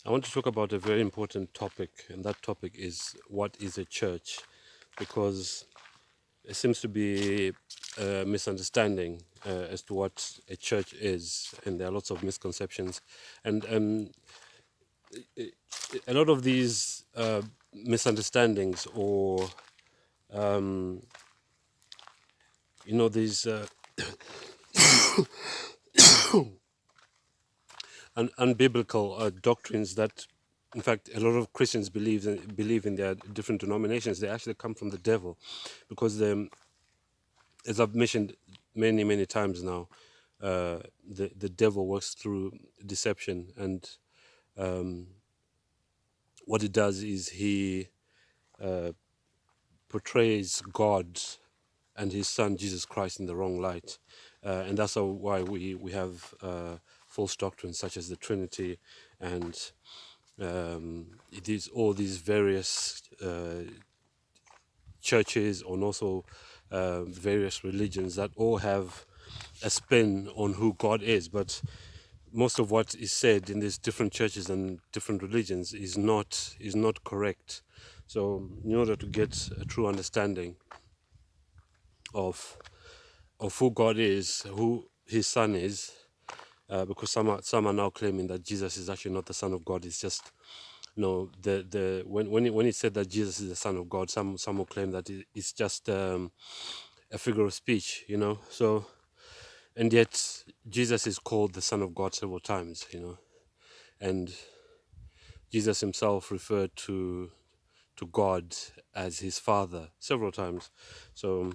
I want to talk about a very important topic, and that topic is what is a church? Because it seems to be a misunderstanding as to what a church is, and there are lots of misconceptions. And a lot of these misunderstandings, or these unbiblical doctrines that, in fact, a lot of Christians believe in their different denominations, they actually come from the devil, because as I've mentioned many times now, the devil works through deception, and what he does is he portrays God and his son Jesus Christ in the wrong light, and that's why we have false doctrines such as the Trinity, and all these various churches, and also various religions that all have a spin on who God is. But most of what is said in these different churches and different religions is not correct. So in order to get a true understanding of who God is, who his son is, because some are now claiming that Jesus is actually not the son of God. It's just, when it said that Jesus is the son of God, some will claim that it's just a figure of speech, So, and yet Jesus is called the Son of God several times, and Jesus himself referred to God as his Father several times. So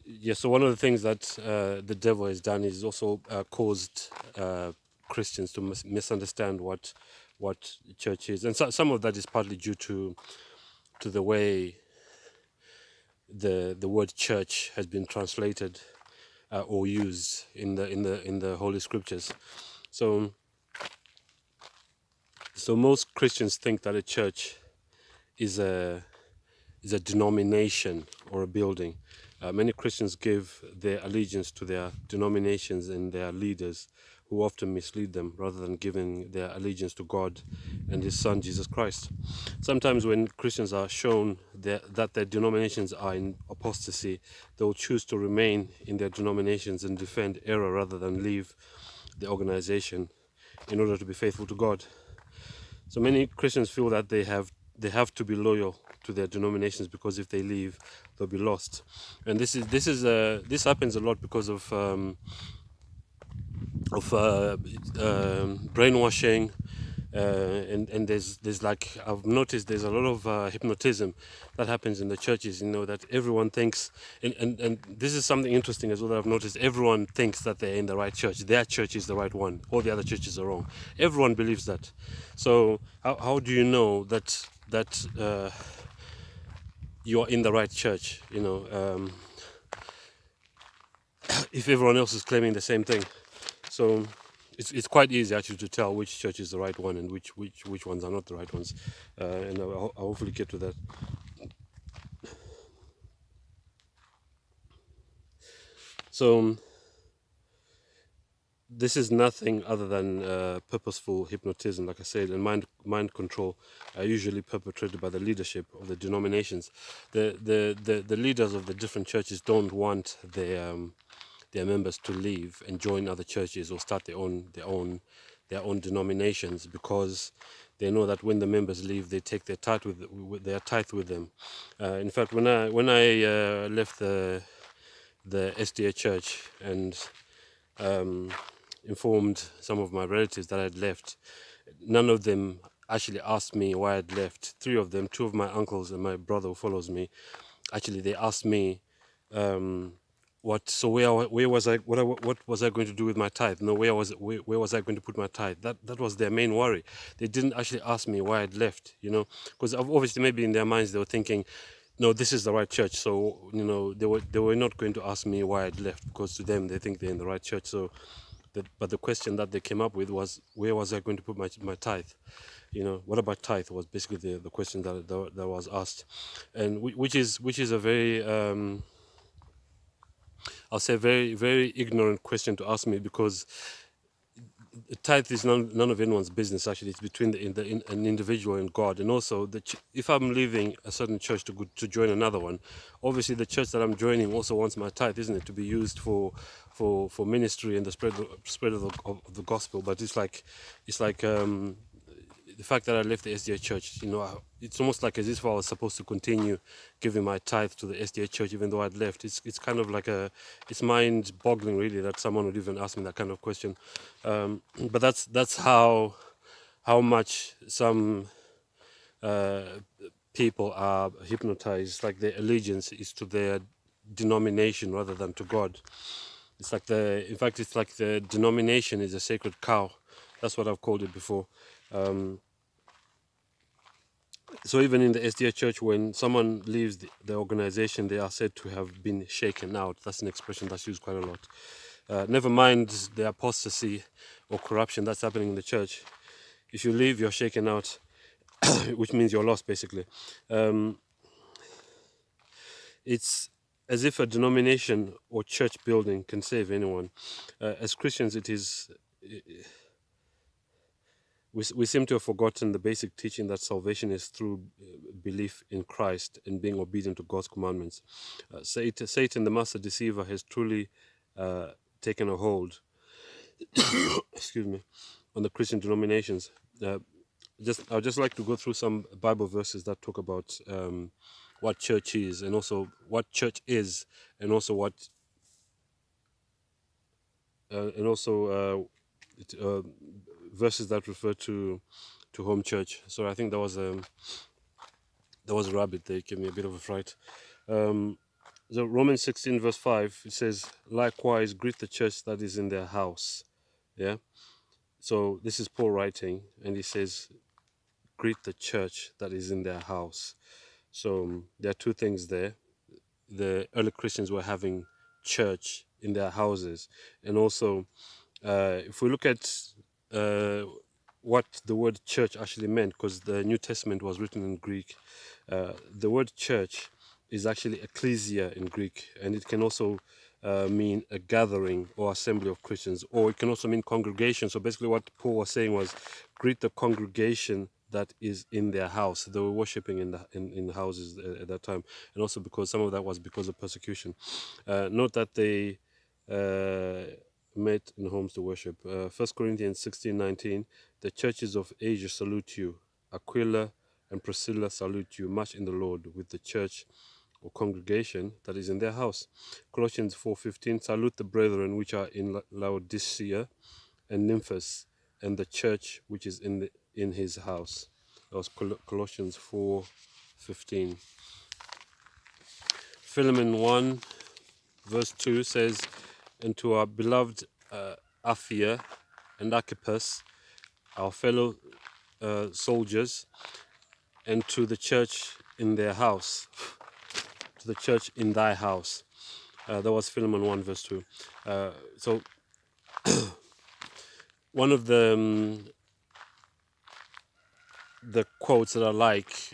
yeah, so one of the things that the devil has done is also caused Christians to misunderstand what church is, and some of that is partly due to the way the word church has been translated or used in the Holy Scriptures. So most Christians think that a church is a denomination or a building. Many Christians give their allegiance to their denominations and their leaders, who often mislead them rather than giving their allegiance to God and his son Jesus Christ. Sometimes when Christians are shown that their denominations are in apostasy, they will choose to remain in their denominations and defend error rather than leave the organization in order to be faithful to God. So many Christians feel that they have to be loyal to their denominations, because if they leave, they'll be lost. And this happens a lot because of brainwashing, and there's like, I've noticed there's a lot of hypnotism that happens in the churches. That everyone thinks, and this is something interesting as well that I've noticed. Everyone thinks that they're in the right church. Their church is the right one. All the other churches are wrong. Everyone believes that. So how do you know that you are in the right church? If everyone else is claiming the same thing. So it's quite easy actually to tell which church is the right one and which ones are not the right ones, and I'll hopefully get to that. So this is nothing other than purposeful hypnotism, like I said, and mind control, usually perpetrated by the leadership of the denominations. The leaders of the different churches don't want their members to leave and join other churches or start their own denominations, because they know that when the members leave, they take their tithe with them. In fact, when I left the SDA church and informed some of my relatives that I'd left, none of them actually asked me why I'd left. Three of them, two of my uncles and my brother who follows me, actually they asked me, where was I, what was I going to do with my tithe? No, where was I going to put my tithe? That was their main worry. They didn't actually ask me why I'd left, because obviously maybe in their minds they were thinking, no, this is the right church. So they were not going to ask me why I'd left, because to them they think they're in the right church. So but the question that they came up with was, where was I going to put my tithe? What about tithe was basically the question that was asked, and which is a very I'll say very very ignorant question to ask me, because the tithe is none of anyone's business. Actually, it's between an individual and God. And also, if I'm leaving a certain church to join another one, obviously the church that I'm joining also wants my tithe, isn't it, to be used for ministry and the spread of the gospel. But it's like the fact that I left the SDA church, it's almost like as if I was supposed to continue giving my tithe to the SDA church even though I'd left. It's kind of like it's mind-boggling really that someone would even ask me that kind of question. But that's how much some people are hypnotized. Like their allegiance is to their denomination rather than to God. In fact, it's like the denomination is a sacred cow. That's what I've called it before. So even in the SDA church, when someone leaves the organization, they are said to have been shaken out. That's an expression that's used quite a lot. Never mind the apostasy or corruption that's happening in the church. If you leave, you're shaken out, which means you're lost, basically. It's as if a denomination or church building can save anyone. As Christians, we seem to have forgotten the basic teaching that salvation is through belief in Christ and being obedient to God's commandments. Satan, the master deceiver, has truly taken a hold, excuse me, on the Christian denominations. I'd just like to go through some Bible verses that talk about what church is, and also what church is, and also what and also verses that refer to home church. So I think there was a rabbit there, gave me a bit of a fright. So Romans 16 verse 5, it says, likewise greet the church that is in their house. Yeah. So this is Paul writing, and he says, greet the church that is in their house. So there are two things there. The early Christians were having church in their houses, and also if we look at what the word church actually meant, because the New Testament was written in Greek, the word church is actually ecclesia in Greek, and it can also mean a gathering or assembly of Christians, or it can also mean congregation. So basically what Paul was saying was, greet the congregation that is in their house. They were worshipping in the houses at that time, and also because some of that was because of persecution. Note that they met in homes to worship. 1 Corinthians 16:19, the churches of Asia salute you. Aquila and Priscilla salute you much in the Lord, with the church or congregation that is in their house. Colossians 4:15, salute the brethren which are in Laodicea and Nymphas, and the church which is in his house. That was Colossians 4:15. Philemon 1 verse 2 says, and to our beloved Aphia and Archippus, our fellow soldiers, and to the church in their house, to the church in thy house. That was Philemon 1 verse 2. So one of the quotes that I like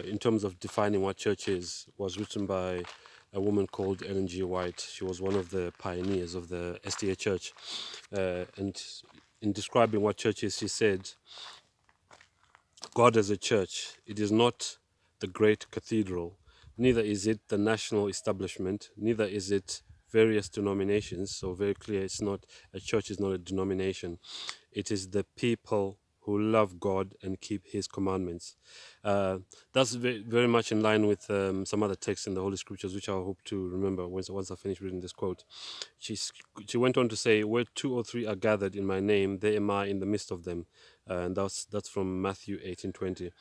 in terms of defining what church is was written by a woman called Ellen G. White. She was one of the pioneers of the SDA church. And in describing what church is, she said, God as a church, it is not the great cathedral, neither is it the national establishment, neither is it various denominations. So very clear, a church is not a denomination. It is the people who love God and keep his commandments. That's very much in line with some other texts in the Holy Scriptures, which I hope to remember once I finish reading this quote. She went on to say, where 2 or 3 are gathered in my name, there am I in the midst of them. And that's from Matthew 18:20.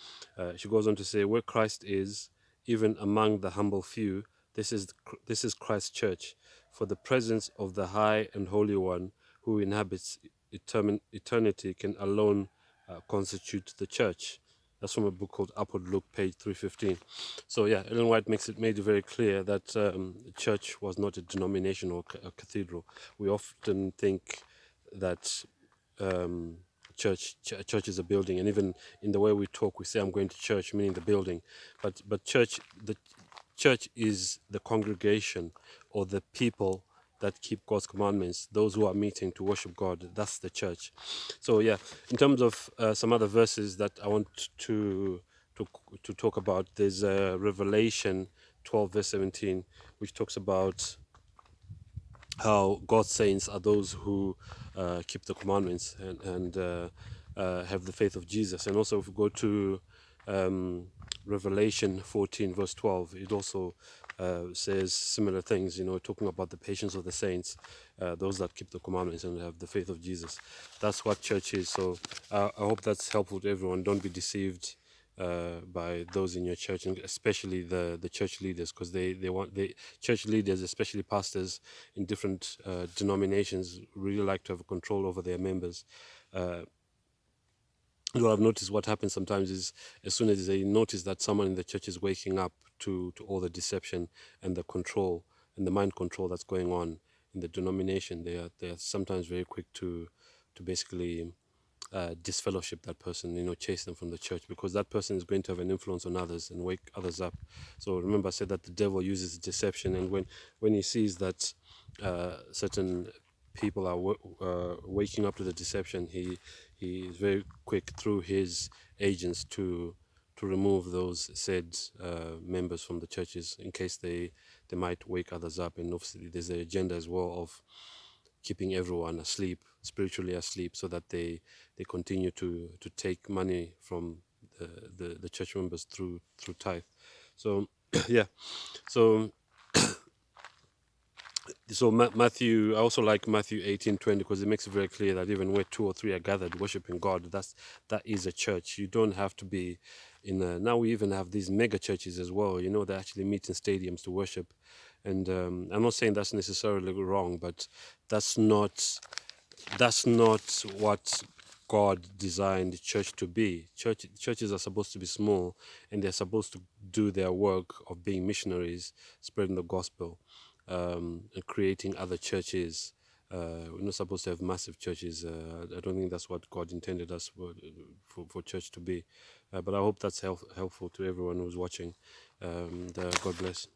She goes on to say, where Christ is, even among the humble few, this is Christ's church, for the presence of the high and holy one who inhabits eternity can alone constitute the church. That's from a book called Upward Look, page 315. So yeah, Ellen White made it very clear that the church was not a denomination or a cathedral. We often think that church is a building, and even in the way we talk, we say I'm going to church, meaning the building. But the church is the congregation or the people that keep God's commandments, those who are meeting to worship God. That's the church. So yeah, in terms of some other verses that I want to, to talk about, there's Revelation 12 verse 17, which talks about how God's saints are those who keep the commandments and have the faith of Jesus. And also if we go to Revelation 14 verse 12, it also says similar things, talking about the patience of the saints, those that keep the commandments and have the faith of Jesus. That's what church is. So I hope that's helpful to everyone. Don't be deceived by those in your church, and especially the church leaders, because they want the church leaders, especially pastors in different denominations, really like to have control over their members. What I've noticed, what happens sometimes is, as soon as they notice that someone in the church is waking up to all the deception and the control and the mind control that's going on in the denomination, they are sometimes very quick to basically disfellowship that person, chase them from the church, because that person is going to have an influence on others and wake others up. So remember, I said that the devil uses deception, and when he sees that certain people are waking up to the deception, he is very quick through his agents to remove those said members from the churches, in case they might wake others up. And obviously there's the agenda as well of keeping everyone asleep, spiritually asleep, so that they continue to take money from the church members through tithe. So yeah, so Matthew, I also like Matthew 18:20, because it makes it very clear that even where 2 or 3 are gathered worshiping God, that is a church. You don't have to be in now we even have these mega churches as well, they actually meet in stadiums to worship. And I'm not saying that's necessarily wrong, but that's not what God designed church to be. Churches are supposed to be small, and they're supposed to do their work of being missionaries, spreading the gospel, and creating other churches. We're not supposed to have massive churches. I don't think that's what God intended us for church to be. But I hope that's helpful to everyone who's watching. God bless.